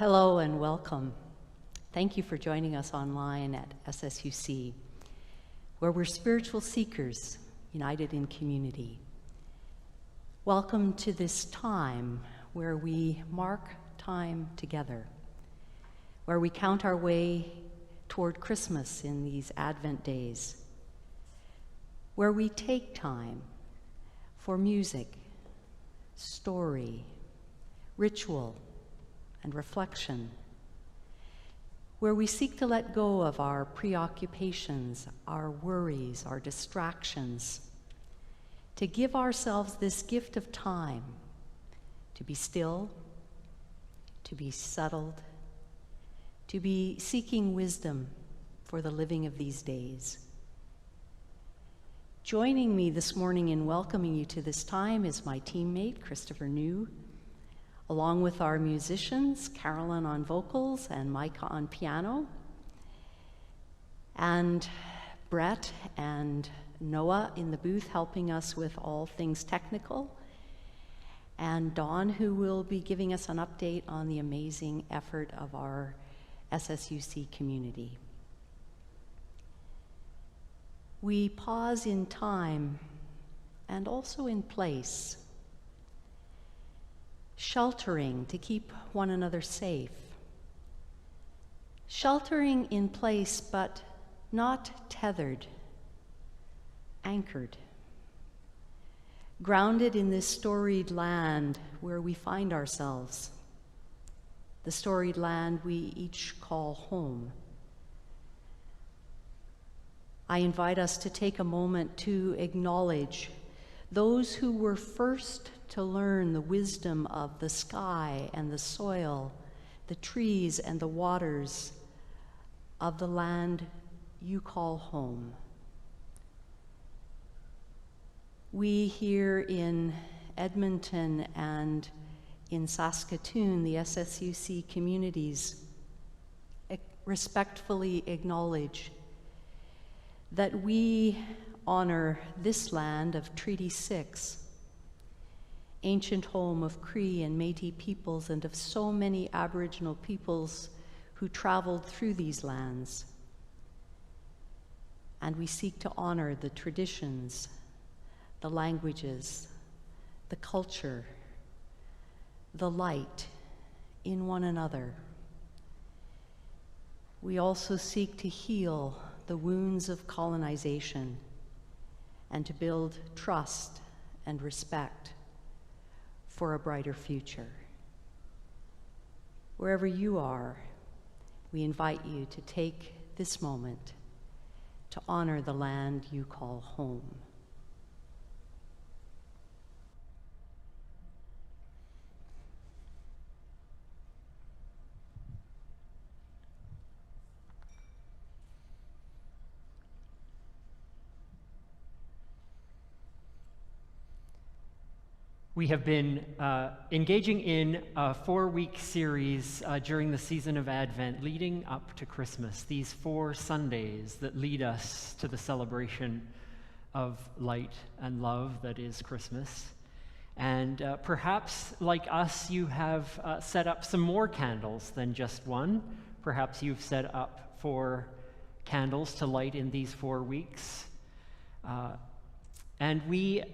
Hello and welcome. Thank you for joining us online at SSUC, where we're spiritual seekers united in community. Welcome to this time where we mark time together, where we count our way toward Christmas in these Advent days, where we take time for music, story, ritual, and reflection, where we seek to let go of our preoccupations, our worries, our distractions, to give ourselves this gift of time to be still, to be settled, to be seeking wisdom for the living of these days. Joining me this morning in welcoming you to this time is my teammate, Christopher New, along with our musicians, Carolyn on vocals and Micah on piano, and Brett and Noah in the booth helping us with all things technical, and Dawn, who will be giving us an update on the amazing effort of our SSUC community. We pause in time and also in place, sheltering to keep one another safe. Sheltering in place, but not tethered, anchored. Grounded in this storied land where we find ourselves, the storied land we each call home. I invite us to take a moment to acknowledge those who were first to learn the wisdom of the sky and the soil, the trees and the waters of the land you call home. We here in Edmonton and in Saskatoon, the SSUC communities, respectfully acknowledge that we honor this land of Treaty 6, ancient home of Cree and Métis peoples and of so many Aboriginal peoples who traveled through these lands. And we seek to honor the traditions, the languages, the culture, the light in one another. We also seek to heal the wounds of colonization and to build trust and respect for a brighter future. Wherever you are, we invite you to take this moment to honor the land you call home. We have been engaging in a 4-week series during the season of Advent, leading up to Christmas, these 4 Sundays that lead us to the celebration of light and love that is Christmas. And perhaps, like us, you have set up some more candles than just one. Perhaps you've set up 4 candles to light in these 4 weeks. And we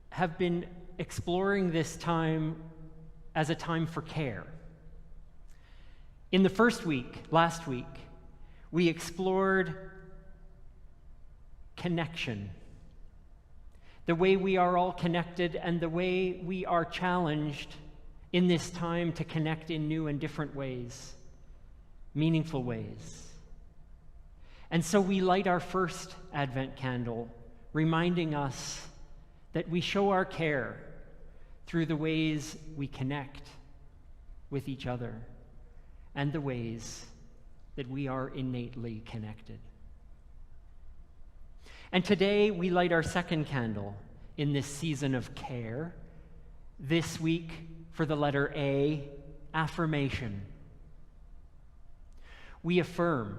have been exploring this time as a time for care. In the first week, last week, we explored connection, the way we are all connected and the way we are challenged in this time to connect in new and different ways, meaningful ways. And so we light our first Advent candle, reminding us that we show our care through the ways we connect with each other and the ways that we are innately connected. And today we light our second candle in this season of care, this week for the letter A, affirmation. We affirm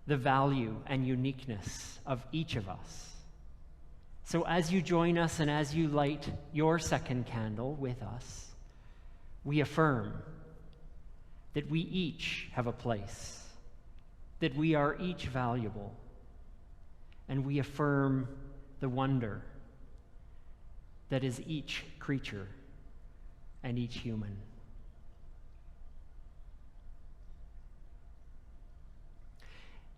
the value and uniqueness of each of us. So as you join us and as you light your second candle with us, we affirm that we each have a place, that we are each valuable, and we affirm the wonder that is each creature and each human.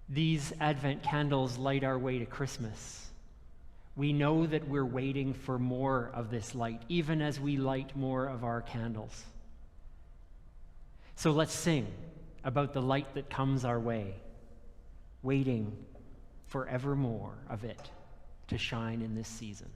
These Advent candles light our way to Christmas. We know that we're waiting for more of this light, even as we light more of our candles. So let's sing about the light that comes our way, waiting for ever more of it to shine in this season.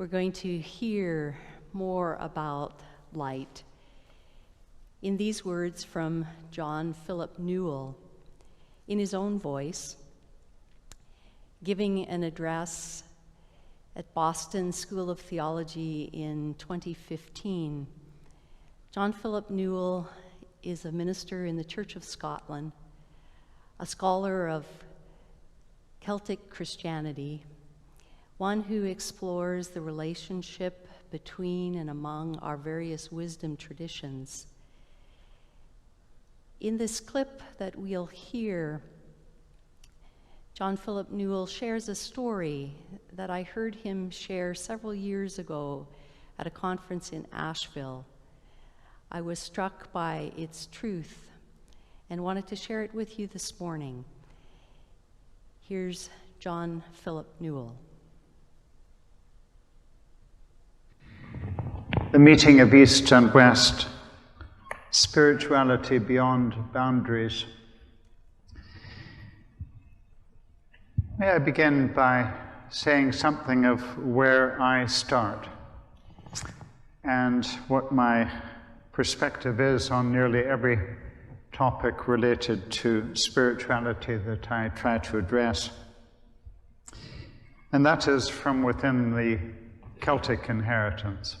We're going to hear more about light in these words from John Philip Newell, in his own voice, giving an address at Boston School of Theology in 2015. John Philip Newell is a minister in the Church of Scotland, a scholar of Celtic Christianity, one who explores the relationship between and among our various wisdom traditions. In this clip that we'll hear, John Philip Newell shares a story that I heard him share several years ago at a conference in Asheville. I was struck by its truth and wanted to share it with you this morning. Here's John Philip Newell. The meeting of East and West, spirituality beyond boundaries. May I begin by saying something of where I start and what my perspective is on nearly every topic related to spirituality that I try to address. and that is from within the Celtic inheritance.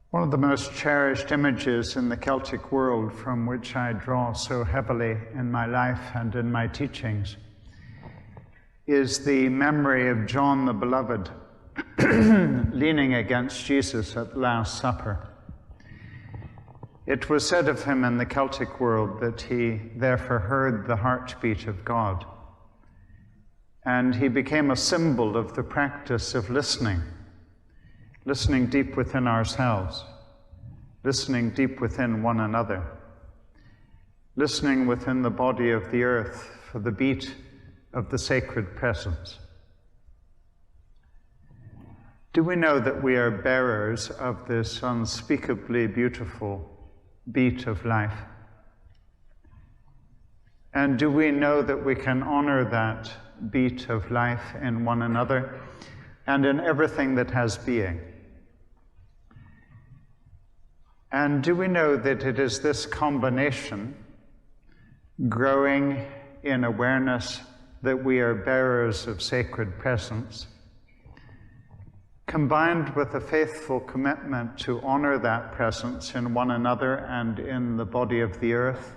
One of the most cherished images in the Celtic world from which I draw so heavily in my life and in my teachings is the memory of John the Beloved leaning against Jesus at the Last Supper. It was said of him in the Celtic world that he therefore heard the heartbeat of God, and he became a symbol of the practice of listening deep within ourselves, listening deep within one another, listening within the body of the earth for the beat of the sacred presence. Do we know that we are bearers of this unspeakably beautiful beat of life? And do we know that we can honor that beat of life in one another and in everything that has being? And do we know that it is this combination, growing in awareness that we are bearers of sacred presence, combined with a faithful commitment to honor that presence in one another and in the body of the earth,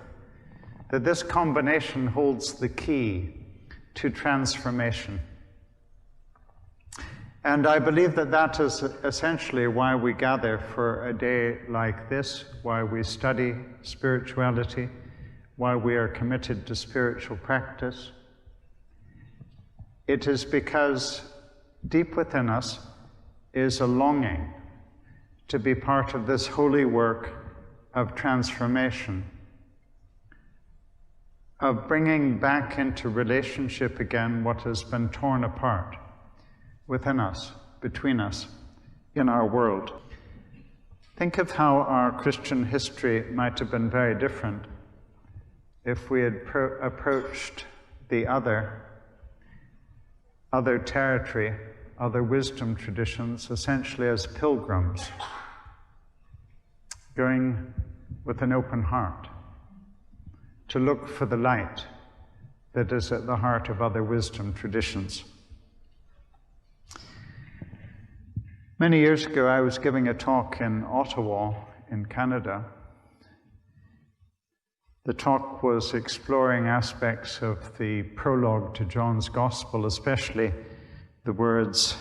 that this combination holds the key to transformation? And I believe that that is essentially why we gather for a day like this, why we study spirituality, why we are committed to spiritual practice. It is because deep within us is a longing to be part of this holy work of transformation, of bringing back into relationship again what has been torn apart within us, between us, in our world. Think of how our Christian history might have been very different if we had approached the other territory, other wisdom traditions, essentially as pilgrims, going with an open heart to look for the light that is at the heart of other wisdom traditions. Many years ago, I was giving a talk in Ottawa, in Canada. The talk was exploring aspects of the prologue to John's Gospel, especially the words,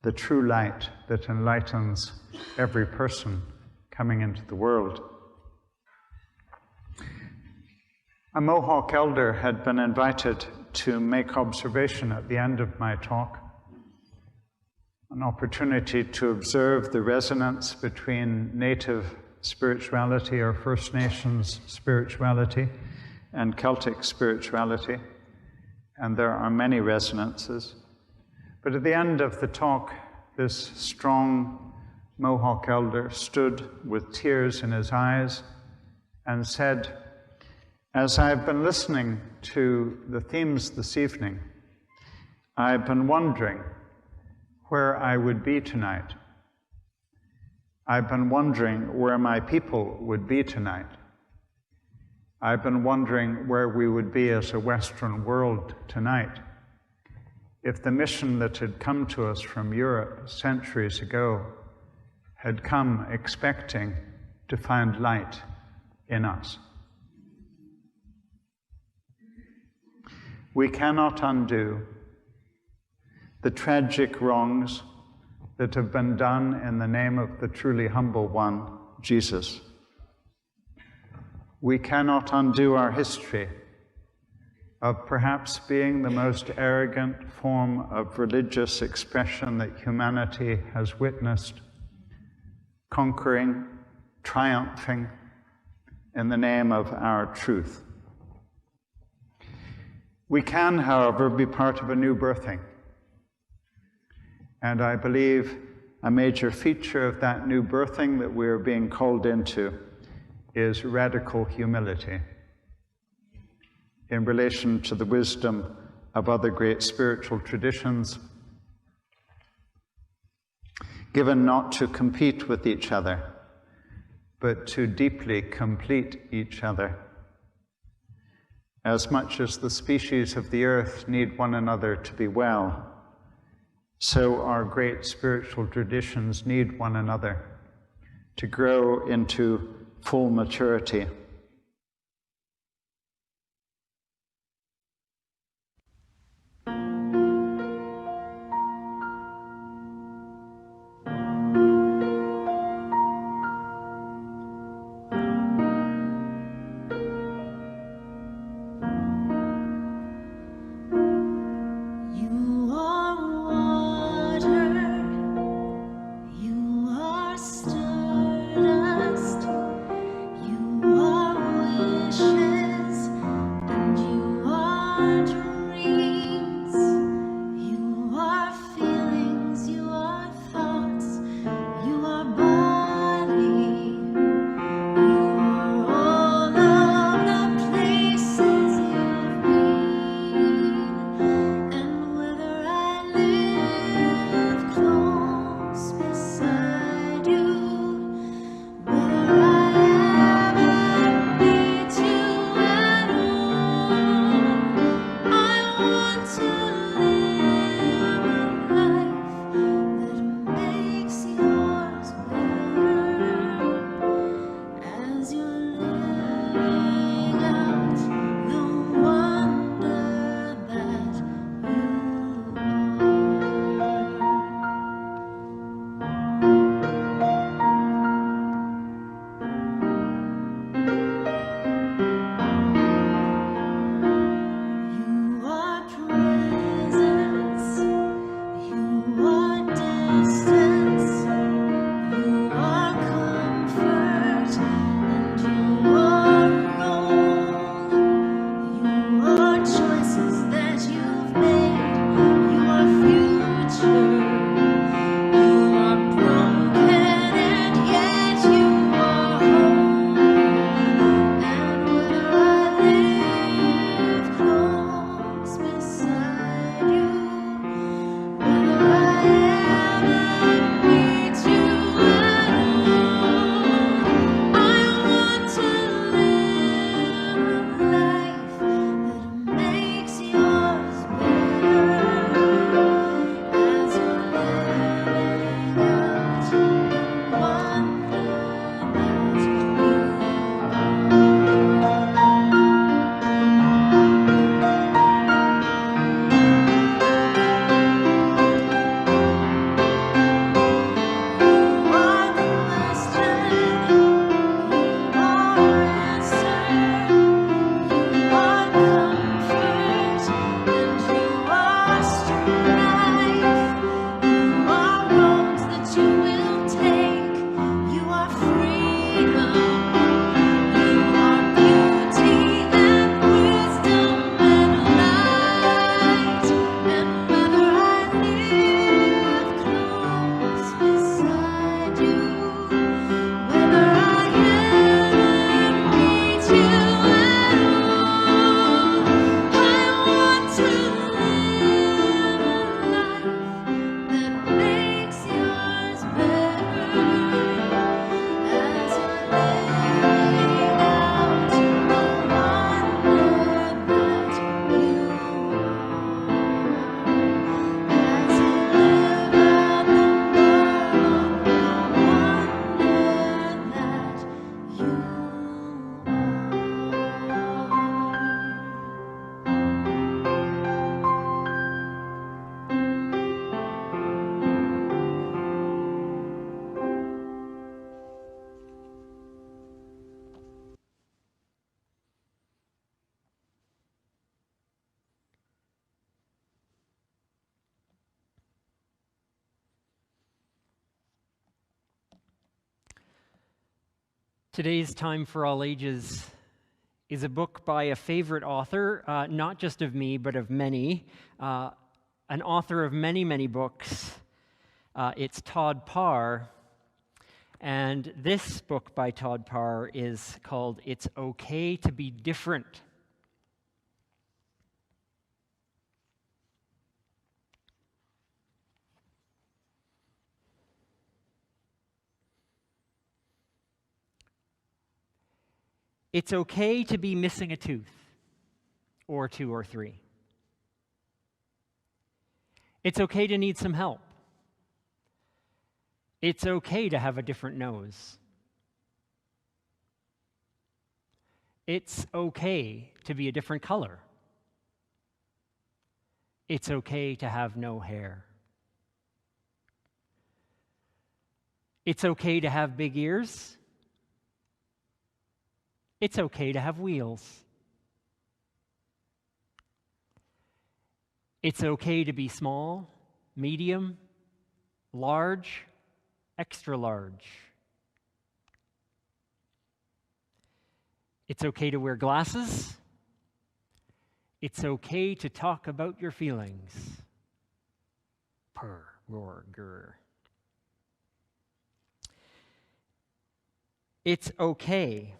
"the true light that enlightens every person coming into the world." A Mohawk elder had been invited to make observation at the end of my talk, an opportunity to observe the resonance between native spirituality or First Nations spirituality and Celtic spirituality, and there are many resonances. But at the end of the talk, this strong Mohawk elder stood with tears in his eyes and said, "As I've been listening to the themes this evening, I've been wondering where I would be tonight. I've been wondering where my people would be tonight. I've been wondering where we would be as a Western world tonight if the mission that had come to us from Europe centuries ago had come expecting to find light in us." We cannot undo the tragic wrongs that have been done in the name of the truly humble one, Jesus. We cannot undo our history of perhaps being the most arrogant form of religious expression that humanity has witnessed, conquering, triumphing in the name of our truth. We can, however, be part of a new birthing. And I believe a major feature of that new birthing that we are being called into is radical humility in relation to the wisdom of other great spiritual traditions, given not to compete with each other, but to deeply complete each other. As much as the species of the earth need one another to be well, so our great spiritual traditions need one another to grow into full maturity. You are water, you are stardust, you are wishes, and you are dreams. You are feelings, you are thoughts, you are body. You are all of the places you've been. And whether I live close beside you, whether I ever meet you at all, I want to live a life that makes yours better. As you're living out the wonder that you are presence, you are distance, you are comfort, and you are role. You are choices that you've made, you are future. You are broken and yet you are whole. And whether I live close beside you, whether I ever meet you at all, I want to live a life that makes yours better. As you're living out the wonder that you are the question, you are answer, you are comfort, and you are strife. You are roads that you will take, you are freedom, you are beauty and wisdom and light. And whether I live close beside you, whether I ever meet you at all, I want to live a life that makes yours better. As you're living out the wonder that you as you live out the wonder that you Today's Time for All Ages is a book by a favorite author, not just of me, but of many, an author of many, many books. It's Todd Parr, and this book by Todd Parr is called It's Okay to Be Different. It's okay to be missing a tooth. or 2 or 3. It's okay to need some help. It's okay to have a different nose. It's okay to be a different color. It's okay to have no hair. It's okay to have big ears. It's okay to have wheels. It's okay to be small, medium, large, extra large. It's okay to wear glasses. It's okay to talk about your feelings. Purr, roar, grr. It's okay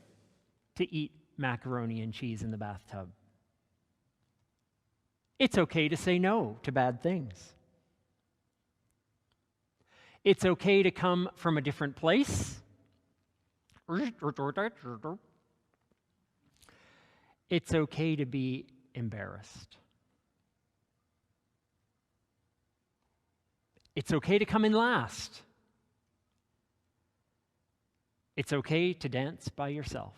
to eat macaroni and cheese in the bathtub. It's okay to say no to bad things. It's okay to come from a different place. It's okay to be embarrassed. It's okay to come in last. It's okay to dance by yourself.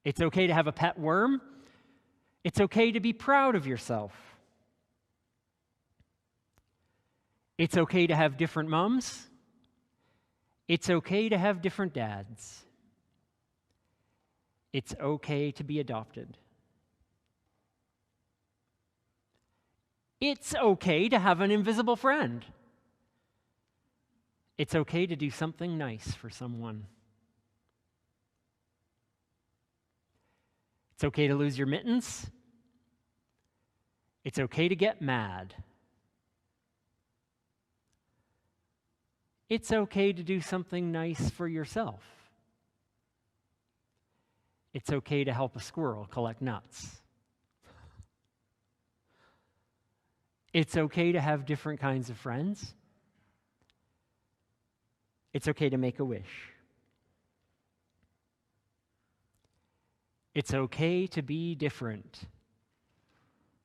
It's okay to have a pet worm. It's okay to be proud of yourself. It's okay to have different moms. It's okay to have different dads. It's okay to be adopted. It's okay to have an invisible friend. It's okay to do something nice for someone. It's okay to lose your mittens. It's okay to get mad. It's okay to do something nice for yourself. It's okay to help a squirrel collect nuts. It's okay to have different kinds of friends. It's okay to make a wish. It's okay to be different.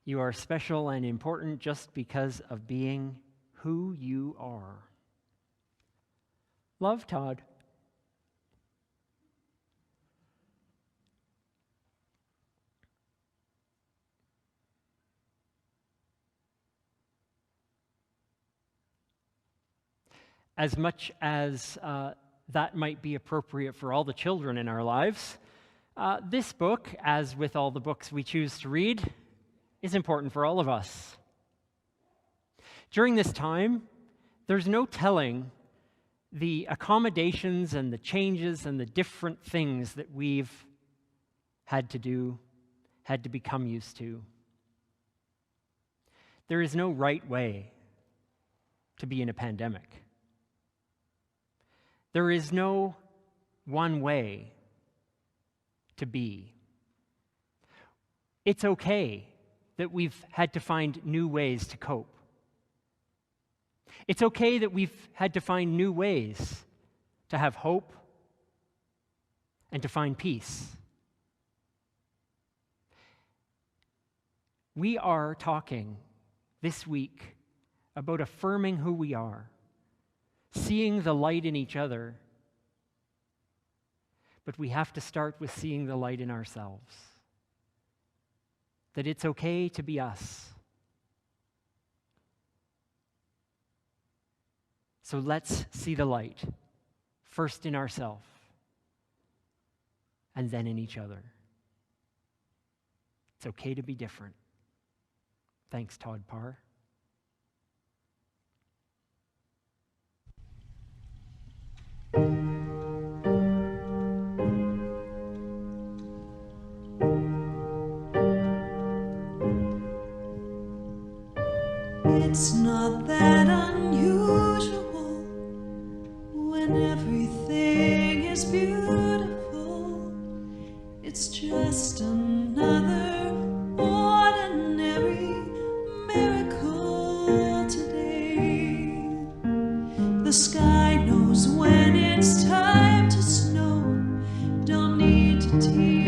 You are special and important just because of being who you are. Love, Todd. As much as that might be appropriate for all the children in our lives, this book, as with all the books we choose to read, is important for all of us. During this time, there's no telling the accommodations and the changes and the different things that we've had to do, had to become used to. There is no right way to be in a pandemic. There is no one way to be. It's okay that we've had to find new ways to cope. It's okay that we've had to find new ways to have hope and to find peace. We are talking this week about affirming who we are, seeing the light in each other, but we have to start with seeing the light in ourselves. That it's okay to be us. So let's see the light, first in ourselves, and then in each other. It's okay to be different. Thanks, Todd Parr. It's not that unusual when everything is beautiful. It's just another ordinary miracle today. The sky knows when it's time to snow. Don't need to tease.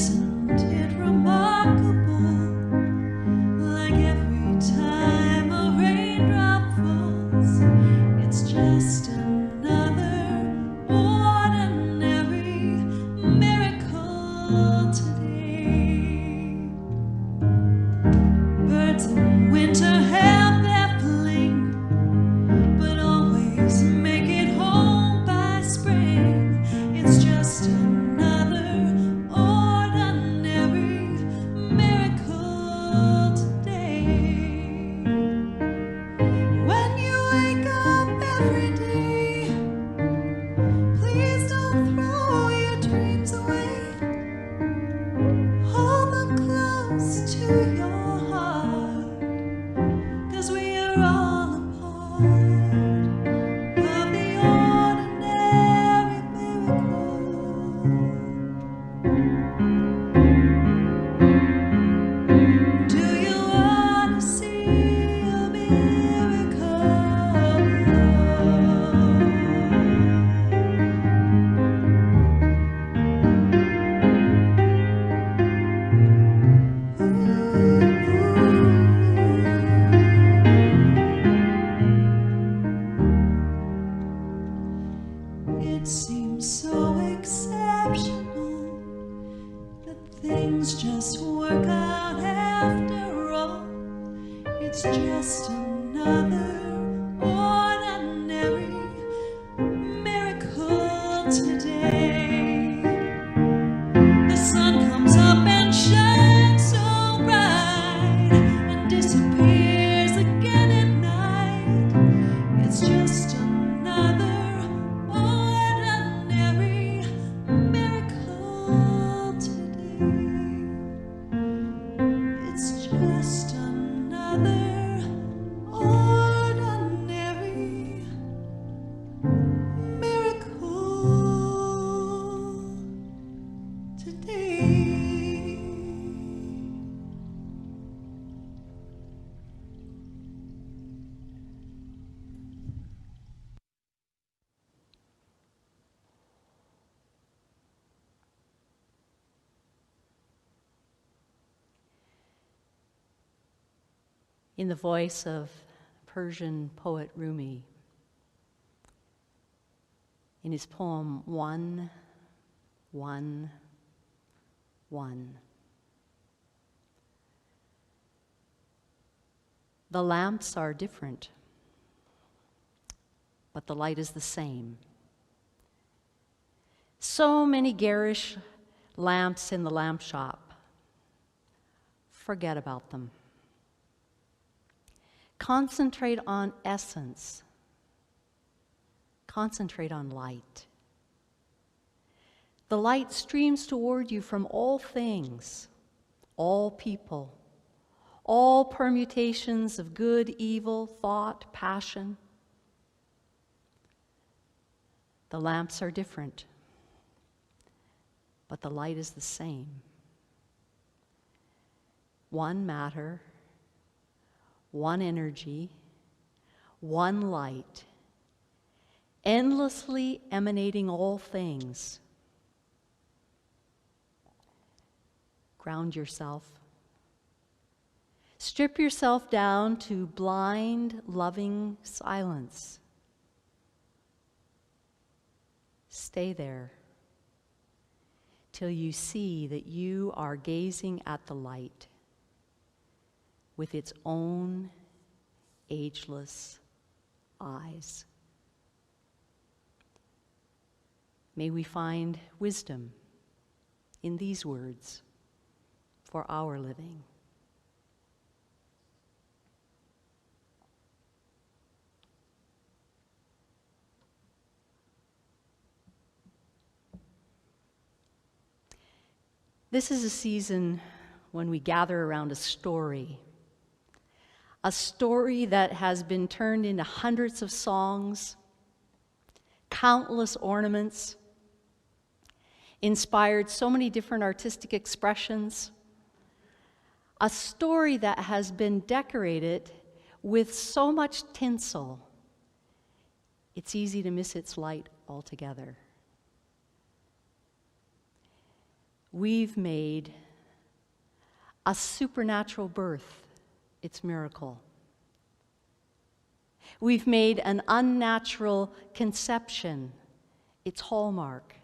Isn't it remarkable? Like every time a raindrop falls, it's just another ordinary miracle today. Birds in winter have their fling, but always make it home by spring. It's just another ordinary miracle today. When you wake up every day, please don't throw your dreams away. Hold them close to your heart, 'cause we are all a part of the ordinary miracle. Do you want to see a miracle? It seems so exceptional that things just work out after all. It's just another ordinary miracle today. The sun comes up and shines so bright and disappears again at night. It's just another ordinary miracle today. It's just another ordinary miracle today. In the voice of Persian poet Rumi, in his poem One, One, One. The lamps are different, but the light is the same. So many garish lamps in the lamp shop. Forget about them. Concentrate on essence. Concentrate on light. The light streams toward you from all things, all people, all permutations of good, evil, thought, passion. The lamps are different, but the light is the same. One matter, one energy, one light, endlessly emanating all things. Ground yourself. Strip yourself down to blind, loving silence. Stay there till you see that you are gazing at the light with its own ageless eyes. May we find wisdom in these words for our living. This is a season when we gather around a story that has been turned into hundreds of songs, countless ornaments, inspired so many different artistic expressions, a story that has been decorated with so much tinsel, it's easy to miss its light altogether. we've made a supernatural birth its miracle. We've made an unnatural conception its hallmark.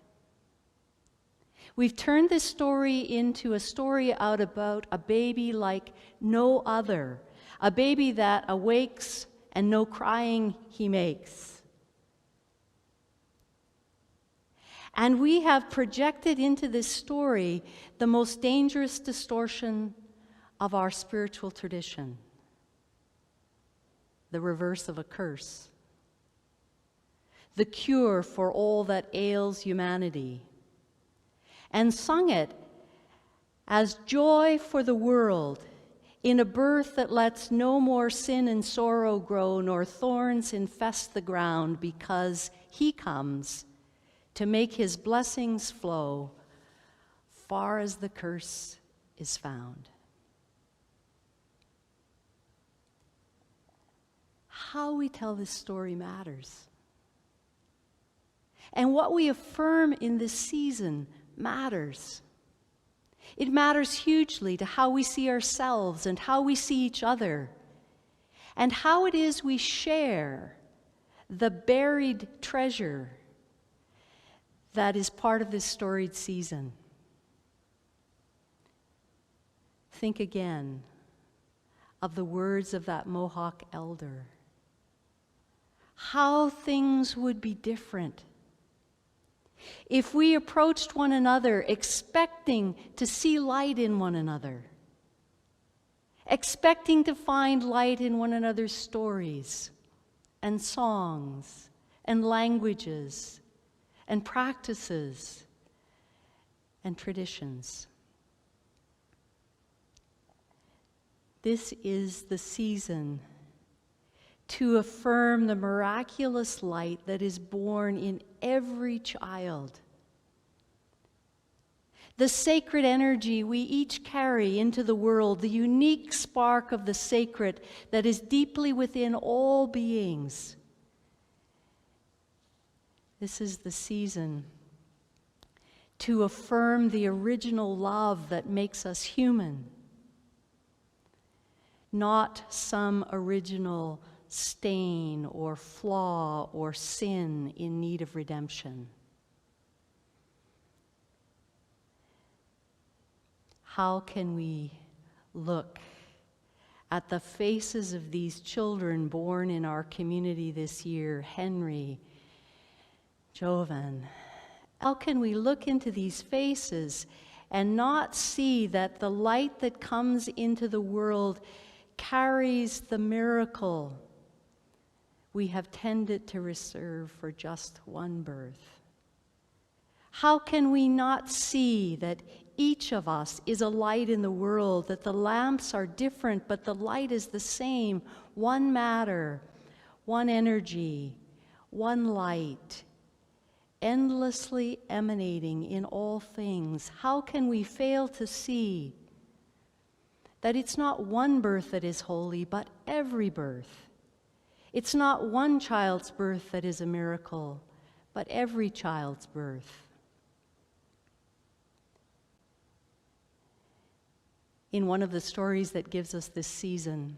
We've turned this story into a story out about a baby like no other, a baby that awakes and no crying he makes. And we have projected into this story the most dangerous distortion of our spiritual tradition, the reverse of a curse, the cure for all that ails humanity, and sung it as joy for the world in a birth that lets no more sin and sorrow grow, nor thorns infest the ground, because he comes to make his blessings flow far as the curse is found. How we tell this story matters. And what we affirm in this season matters. It matters hugely to how we see ourselves and how we see each other, and how it is we share the buried treasure that is part of this storied season. Think again of the words of that Mohawk elder. How things would be different if we approached one another expecting to see light in one another, expecting to find light in one another's stories and songs and languages and practices and traditions. This is the season to affirm the miraculous light that is born in every child. The sacred energy we each carry into the world, the unique spark of the sacred that is deeply within all beings. This is the season to affirm the original love that makes us human, not some original stain or flaw or sin in need of redemption. How can we look at the faces of these children born in our community this year, Henry, Jovan? How can we look into these faces and not see that the light that comes into the world carries the miracle we have tended to reserve for just one birth? How can we not see that each of us is a light in the world, that the lamps are different, but the light is the same, one matter, one energy, one light, endlessly emanating in all things? How can we fail to see that it's not one birth that is holy, but every birth? It's not one child's birth that is a miracle, but every child's birth. In one of the stories that gives us this season,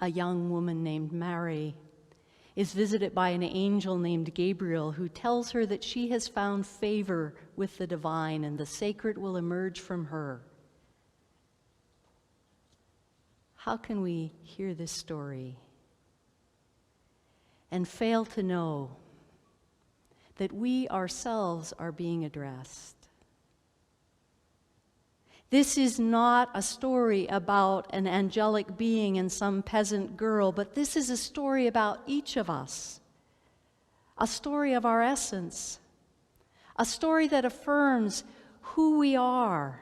a young woman named Mary is visited by an angel named Gabriel, who tells her that she has found favor with the divine and the sacred will emerge from her. How can we hear this story and fail to know that we ourselves are being addressed? This is not a story about an angelic being and some peasant girl, but this is a story about each of us, a story of our essence, a story that affirms who we are.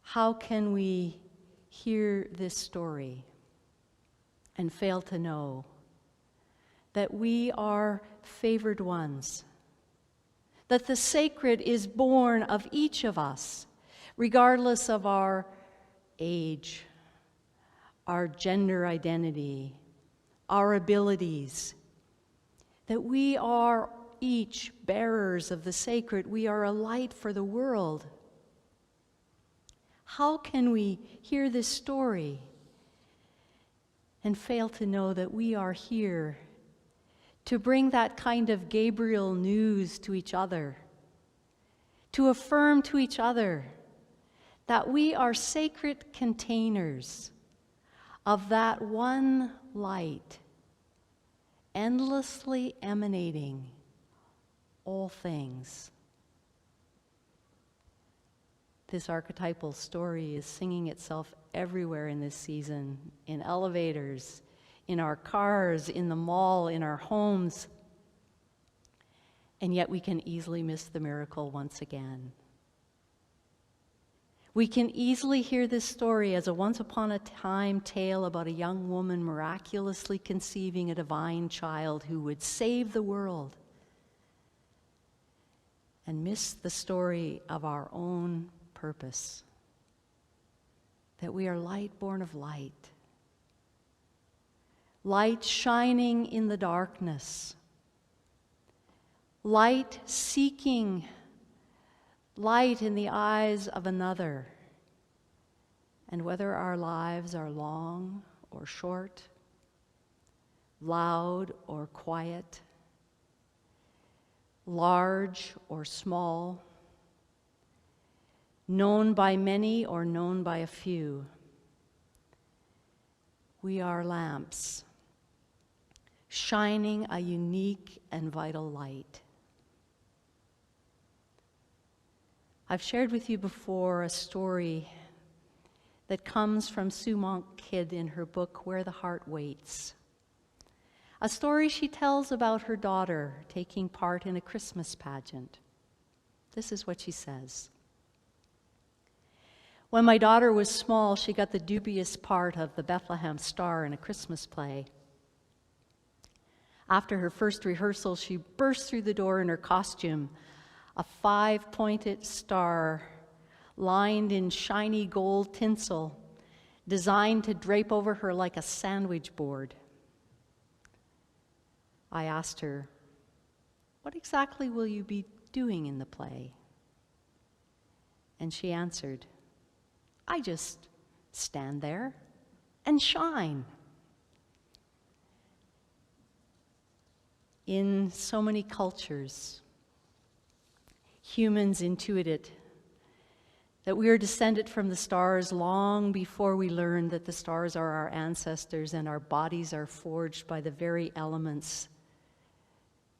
How can we hear this story and fail to know that we are favored ones, that the sacred is born of each of us, regardless of our age, our gender identity, our abilities, that we are each bearers of the sacred. We are a light for the world. How can we hear this story and fail to know that we are here to bring that kind of Gabriel news to each other, to affirm to each other that we are sacred containers of that one light, endlessly emanating all things. This archetypal story is singing itself everywhere in this season, in elevators, in our cars, in the mall, in our homes. And yet we can easily miss the miracle once again. We can easily hear this story as a once upon a time tale about a young woman miraculously conceiving a divine child who would save the world, and miss the story of our own purpose, that we are light born of light, light shining in the darkness, light seeking light in the eyes of another. And whether our lives are long or short, loud or quiet, large or small, known by many or known by a few, we are lamps, shining a unique and vital light. I've shared with you before a story that comes from Sue Monk Kidd in her book, Where the Heart Waits. A story she tells about her daughter taking part in a Christmas pageant. This is what she says. When my daughter was small, she got the dubious part of the Bethlehem Star in a Christmas play. After her first rehearsal, she burst through the door in her costume, a 5-pointed star lined in shiny gold tinsel, designed to drape over her like a sandwich board. I asked her, "What exactly will you be doing in the play?" And she answered, "I just stand there and shine." In so many cultures, humans intuited that we are descended from the stars long before we learned that the stars are our ancestors and our bodies are forged by the very elements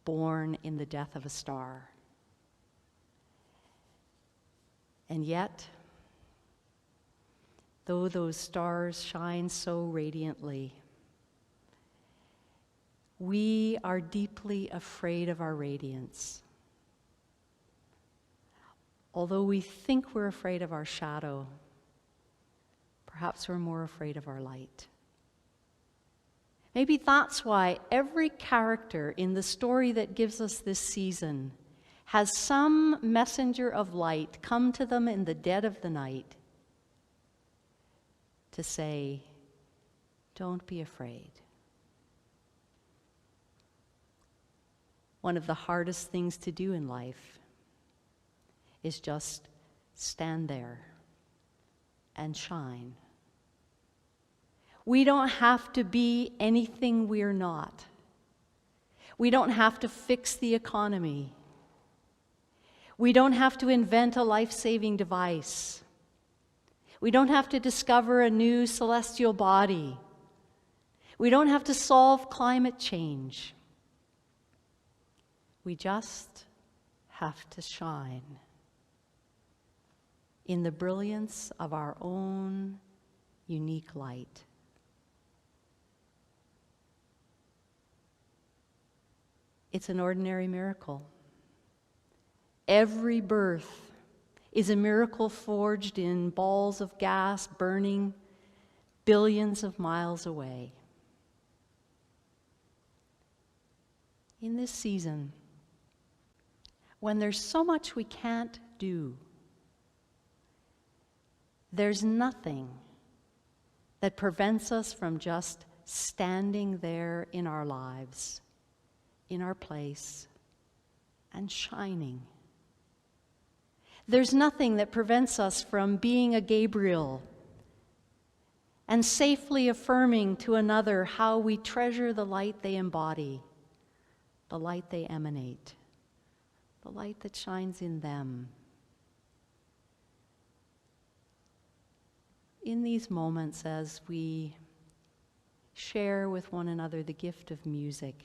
born in the death of a star. And yet, though those stars shine so radiantly, we are deeply afraid of our radiance. Although we think we're afraid of our shadow, perhaps we're more afraid of our light. Maybe that's why every character in the story that gives us this season has some messenger of light come to them in the dead of the night to say, "Don't be afraid." One of the hardest things to do in life is just stand there and shine. We don't have to be anything we're not. We don't have to fix the economy. We don't have to invent a life-saving device. We don't have to discover a new celestial body. We don't have to solve climate change. We just have to shine in the brilliance of our own unique light. It's an ordinary miracle. Every birth is a miracle forged in balls of gas burning billions of miles away. In this season, when there's so much we can't do, there's nothing that prevents us from just standing there in our lives, in our place, and shining. There's nothing that prevents us from being a Gabriel and safely affirming to another how we treasure the light they embody, the light they emanate, the light that shines in them. In these moments, as we share with one another the gift of music,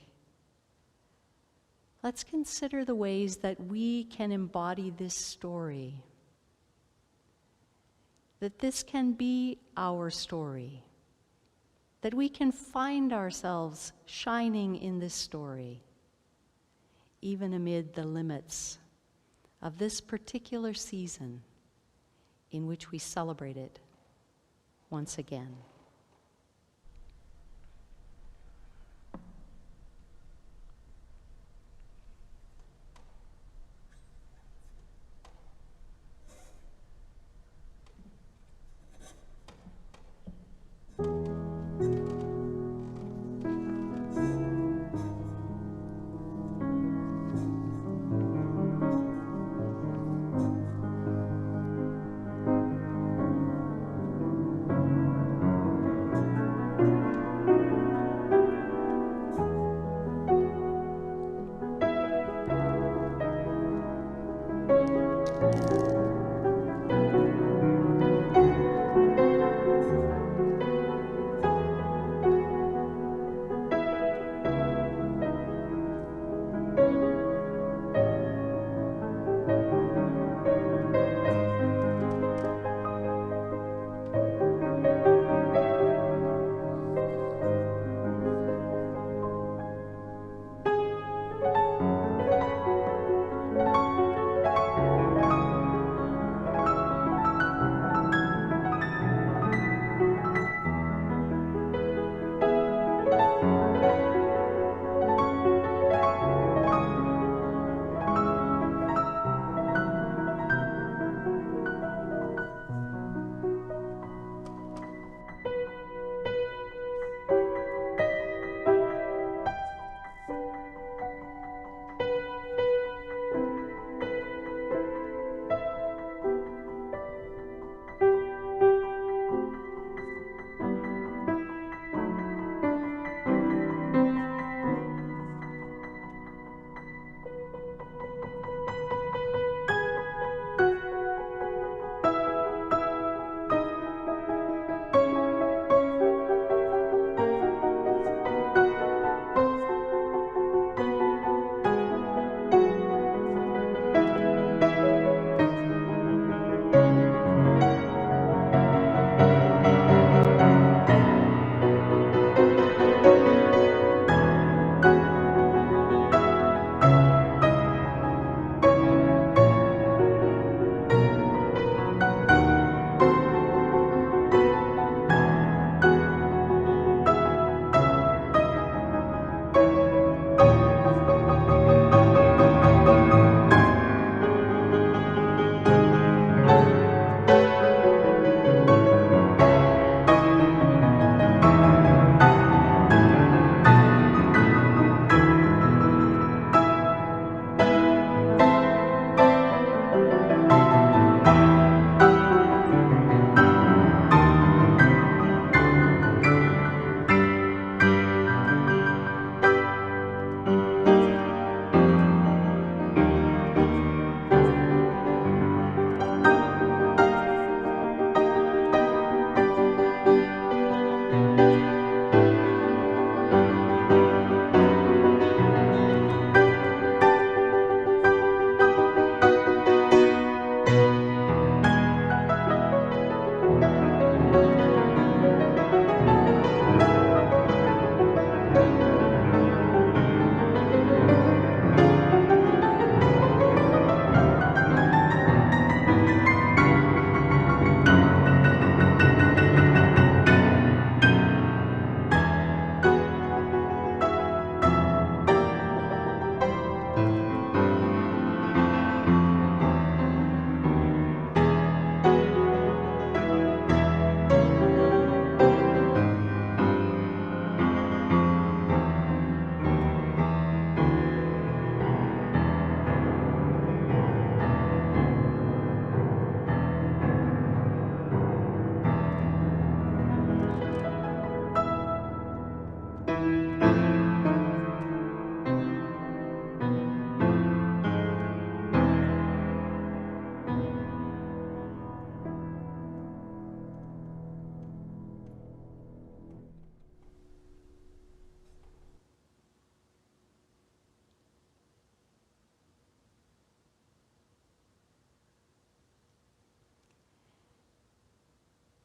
let's consider the ways that we can embody this story, that this can be our story, that we can find ourselves shining in this story, even amid the limits of this particular season in which we celebrate it once again.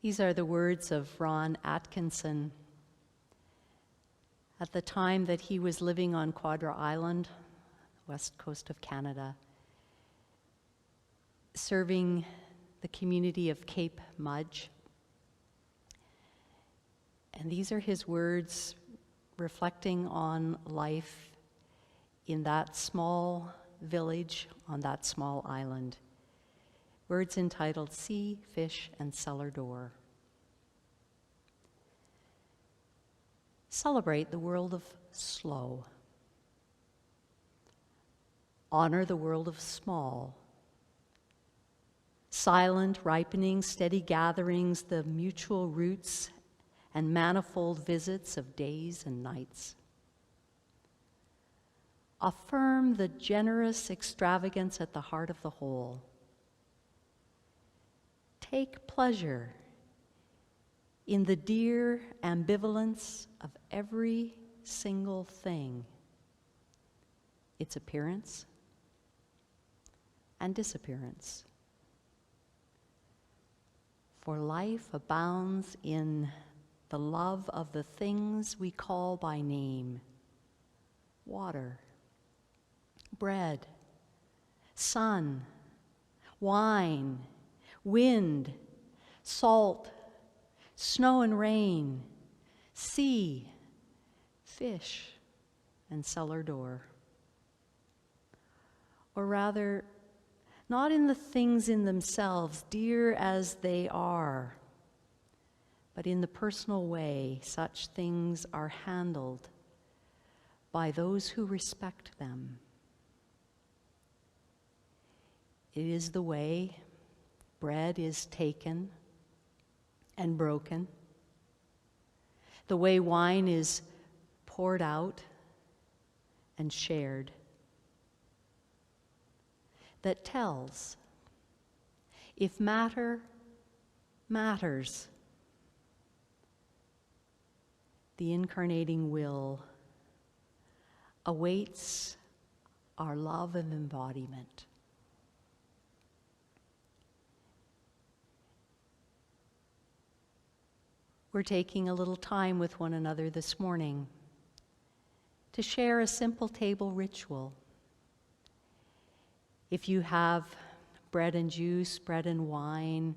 These are the words of Ron Atkinson at the time that he was living on Quadra Island, west coast of Canada, serving the community of Cape Mudge. And these are his words reflecting on life in that small village on that small island. Words entitled Sea, Fish, and Cellar Door. Celebrate the world of slow. Honor the world of small. Silent, ripening, steady gatherings, the mutual roots and manifold visits of days and nights. Affirm the generous extravagance at the heart of the whole. Take pleasure in the dear ambivalence of every single thing, its appearance and disappearance. For life abounds in the love of the things we call by name: water, bread, sun, wine, wind, salt, snow and rain, sea, fish, and cellar door. Or rather, not in the things in themselves, dear as they are, but in the personal way such things are handled by those who respect them. It is the way bread is taken and broken, the way wine is poured out and shared, that tells if matter matters, the incarnating will awaits our love of embodiment. We're taking a little time with one another this morning to share a simple table ritual. If you have bread and juice, bread and wine,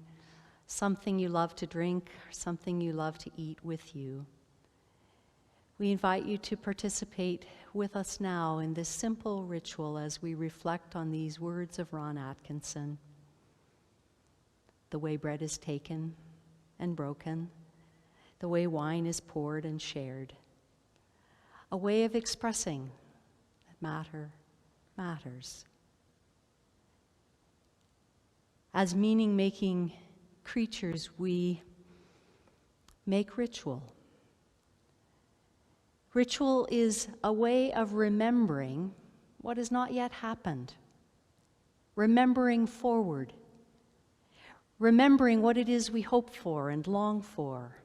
something you love to drink, something you love to eat with you, we invite you to participate with us now in this simple ritual as we reflect on these words of Ron Atkinson. The way bread is taken and broken, the way wine is poured and shared. A way of expressing that matter matters. As meaning-making creatures, we make ritual. Ritual is a way of remembering what has not yet happened, remembering forward, remembering what it is we hope for and long for.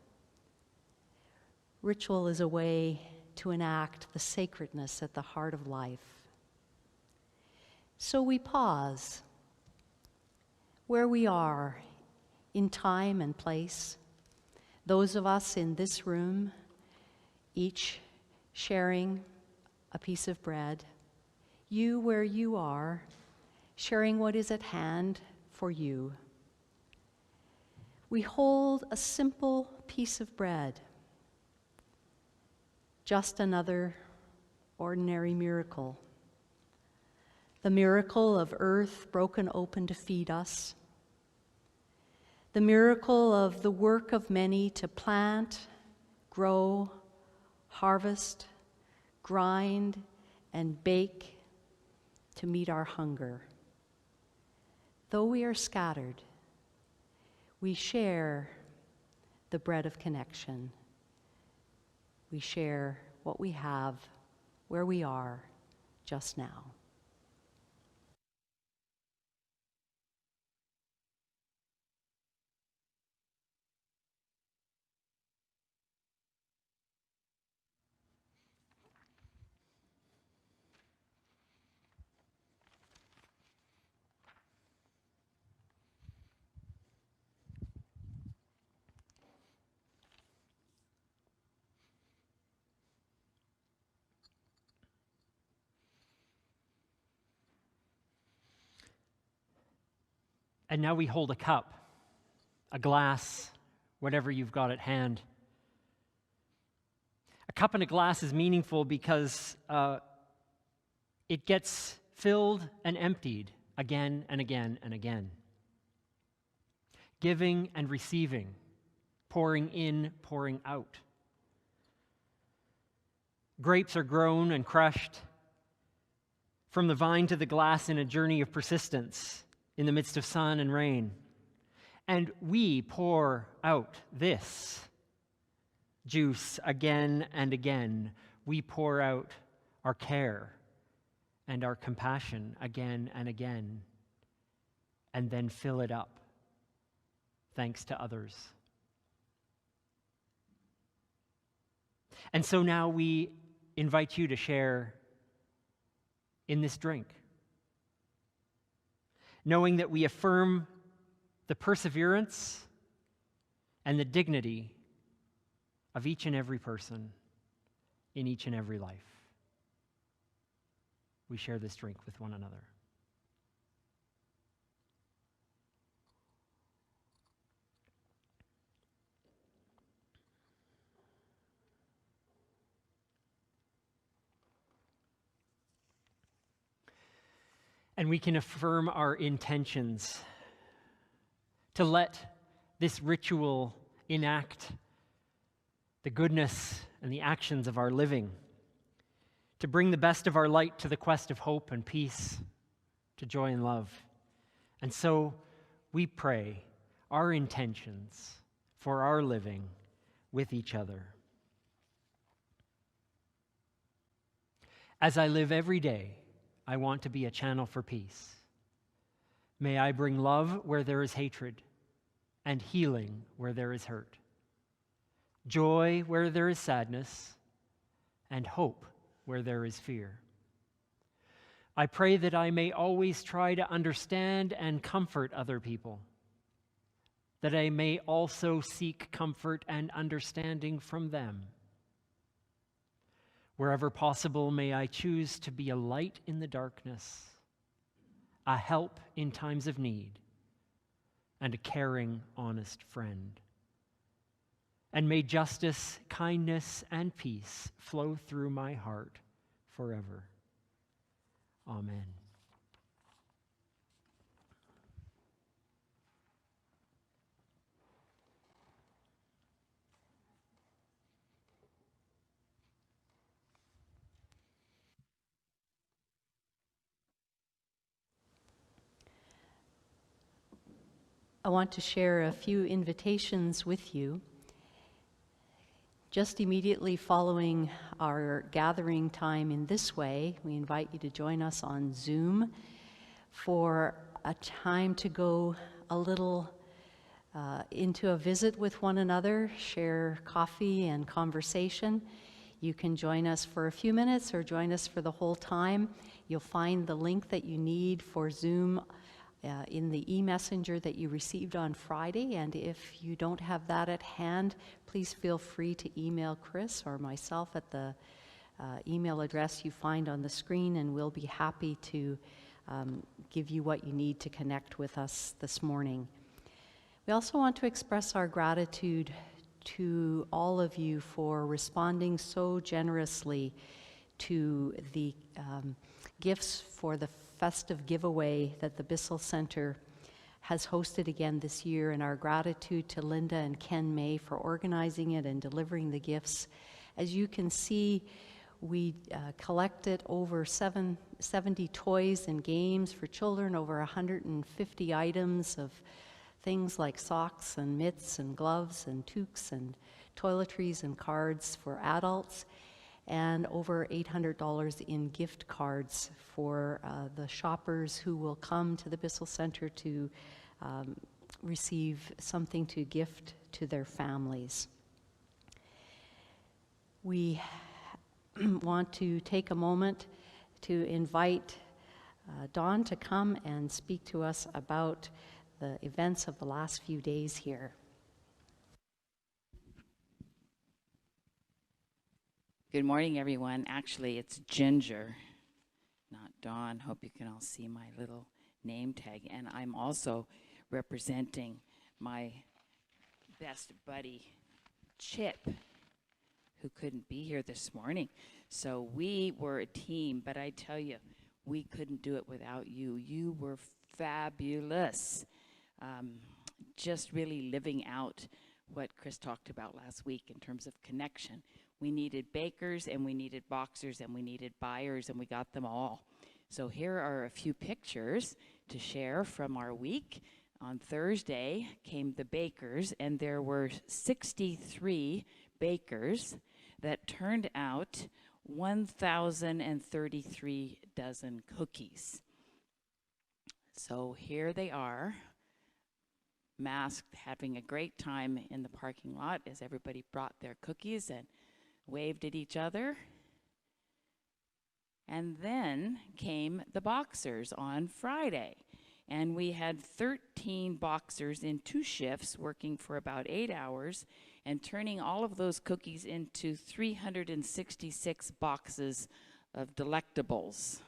Ritual is a way to enact the sacredness at the heart of life. So we pause where we are in time and place, those of us in this room, each sharing a piece of bread, you where you are, sharing what is at hand for you. We hold a simple piece of bread, just another ordinary miracle. The miracle of earth broken open to feed us. The miracle of the work of many to plant, grow, harvest, grind, and bake to meet our hunger. Though we are scattered, we share the bread of connection. We share what we have, where we are, just now. And now we hold a cup, a glass, whatever you've got at hand. A cup and a glass is meaningful because it gets filled and emptied again and again and again. Giving and receiving, pouring in, pouring out. Grapes are grown and crushed from the vine to the glass in a journey of persistence in the midst of sun and rain. And we pour out this juice again and again. We pour out our care and our compassion again and again, and then fill it up, thanks to others. And so now we invite you to share in this drink, knowing that we affirm the perseverance and the dignity of each and every person in each and every life. We share this drink with one another. And we can affirm our intentions to let this ritual enact the goodness and the actions of our living, to bring the best of our light to the quest of hope and peace, to joy and love. And so we pray our intentions for our living with each other. As I live every day, I want to be a channel for peace. May I bring love where there is hatred, and healing where there is hurt, joy where there is sadness, and hope where there is fear. I pray that I may always try to understand and comfort other people, that I may also seek comfort and understanding from them. Wherever possible, may I choose to be a light in the darkness, a help in times of need, and a caring, honest friend. And may justice, kindness, and peace flow through my heart forever. Amen. I want to share a few invitations with you. Just immediately following our gathering time in this way, we invite you to join us on Zoom for a time to go a little into a visit with one another, share coffee and conversation. You can join us for a few minutes or join us for the whole time. You'll find the link that you need for Zoom in the e-messenger that you received on Friday, and if you don't have that at hand, please feel free to email Chris or myself at the email address you find on the screen, and we'll be happy to give you what you need to connect with us this morning. We also want to express our gratitude to all of you for responding so generously to the gifts for the festive giveaway that the Bissell Center has hosted again this year, and our gratitude to Linda and Ken May for organizing it and delivering the gifts. As you can see, we collected over 70 toys and games for children, over 150 items of things like socks and mitts and gloves and toques and toiletries and cards for adults, and over $800 in gift cards for the shoppers who will come to the Bissell Center to receive something to gift to their families. We want to take a moment to invite Dawn to come and speak to us about the events of the last few days here. Good morning, everyone. Actually, it's Ginger, not Dawn. Hope you can all see my little name tag. And I'm also representing my best buddy, Chip, who couldn't be here this morning. So we were a team, but I tell you, we couldn't do it without you. You were fabulous. Just really living out what Chris talked about last week in terms of connection. We needed bakers, and we needed boxers, and we needed buyers, and we got them all. So here are a few pictures to share from our week. On Thursday came the bakers, and there were 63 bakers that turned out 1,033 dozen cookies. So here they are, masked, having a great time in the parking lot as everybody brought their cookies and waved at each other. And then came the boxers on Friday. And we had 13 boxers in 2 shifts working for about 8 hours and turning all of those cookies into 366 boxes of delectables.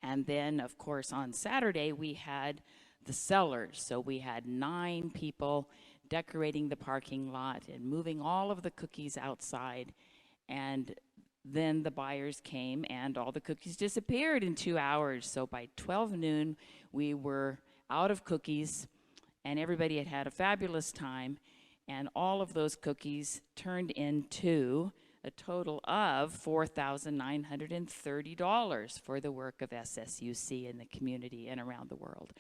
And then, of course, on Saturday, we had the sellers. So we had 9 people decorating the parking lot and moving all of the cookies outside. And then the buyers came, and all the cookies disappeared in 2 hours. So by 12 noon, we were out of cookies, and everybody had had a fabulous time. And all of those cookies turned into a total of $4,930 for the work of SSUC in the community and around the world.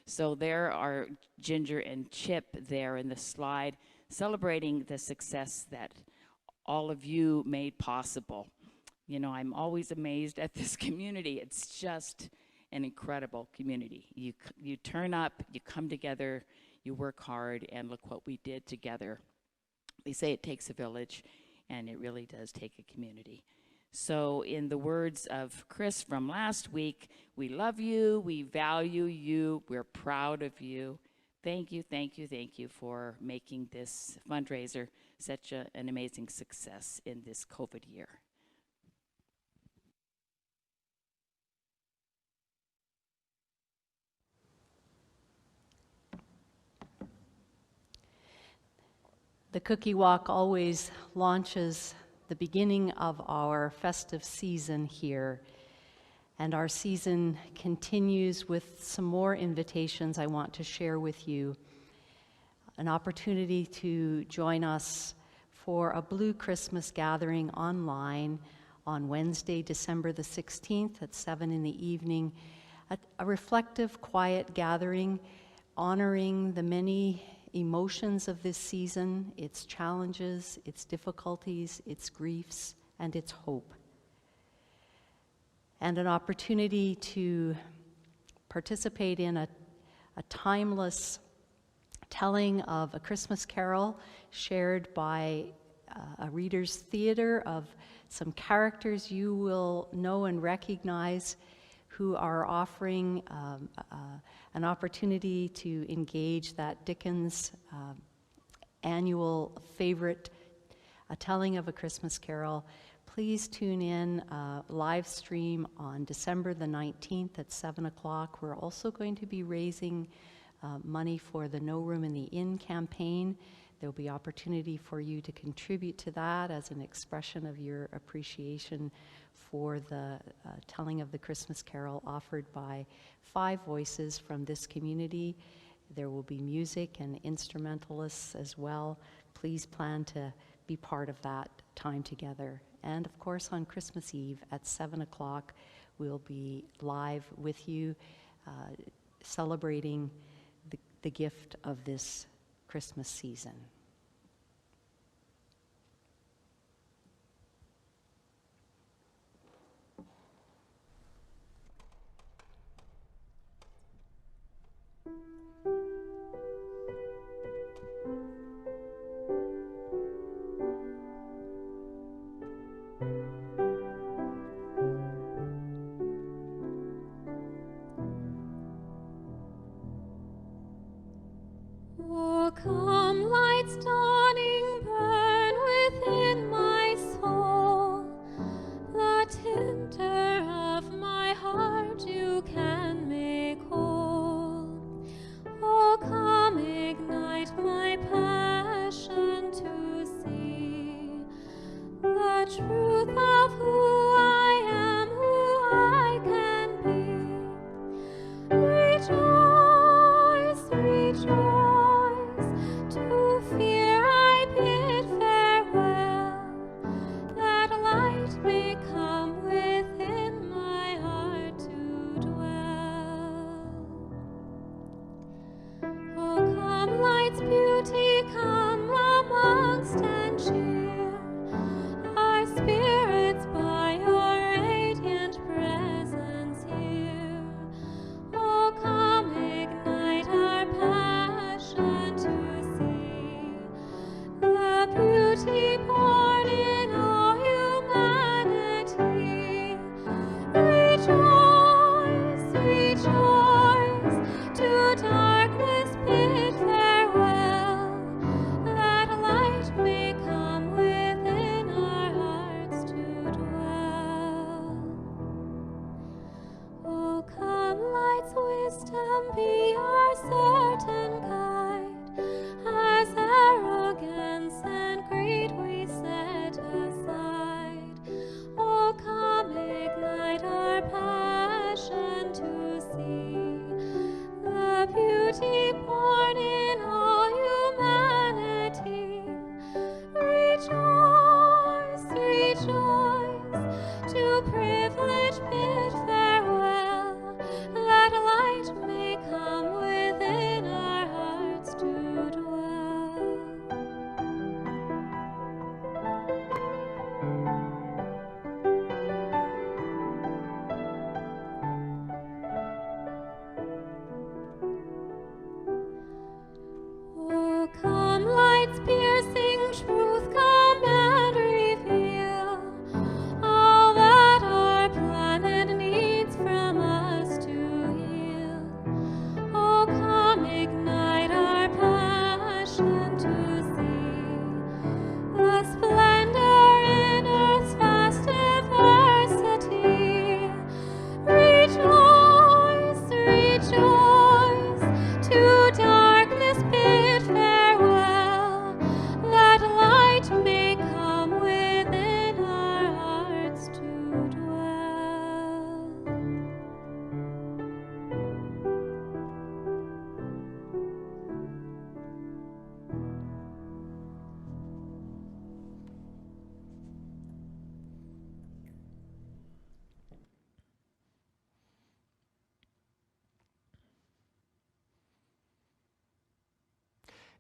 So there are Ginger and Chip there in the slide, celebrating the success that all of you made possible. You know, I'm always amazed at this community. It's just an incredible community. You turn up, you come together, you work hard, and look what we did together. They say it takes a village, and it really does take a community. So in the words of Chris from last week, we love you, we value you, we're proud of you. Thank you, thank you, thank you for making this fundraiser such an amazing success in this COVID year. The Cookie Walk always launches the beginning of our festive season here. And our season continues with some more invitations I want to share with you. An opportunity to join us for a Blue Christmas gathering online on Wednesday, December the 16th at 7 in the evening. A reflective, quiet gathering honoring the many emotions of this season, its challenges, its difficulties, its griefs, and its hope. And an opportunity to participate in a timeless telling of a Christmas carol shared by a reader's theater of some characters you will know and recognize who are offering an opportunity to engage that Dickens annual favorite, A Telling of a Christmas Carol. Please tune in live stream on December the 19th at 7 o'clock. We're also going to be raising money for the No Room in the Inn campaign. There'll be opportunity for you to contribute to that as an expression of your appreciation for the telling of the Christmas Carol offered by 5 voices from this community. There will be music and instrumentalists as well. Please plan to be part of that time together. And of course, on Christmas Eve at 7 o'clock, we'll be live with you, celebrating the gift of this Christmas season. Oh, come, lights dawning, burn within my soul. The tinder of my heart you can make whole.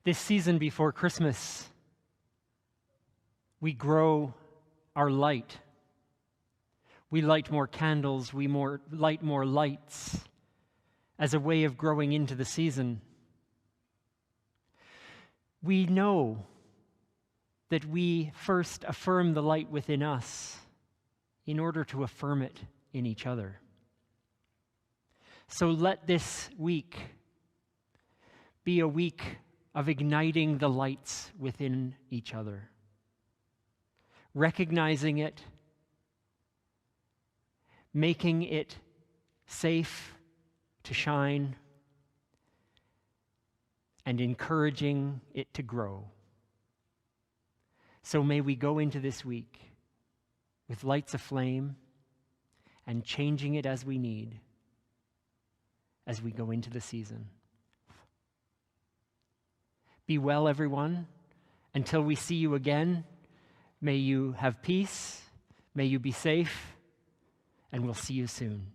This season before Christmas, we grow our light. We light more candles, we light more lights as a way of growing into the season. We know that we first affirm the light within us in order to affirm it in each other. So let this week be a week of igniting the lights within each other, recognizing it, making it safe to shine, and encouraging it to grow. So may we go into this week with lights aflame and changing it as we need as we go into the season. Be well, everyone. Until we see you again, may you have peace, may you be safe, and we'll see you soon.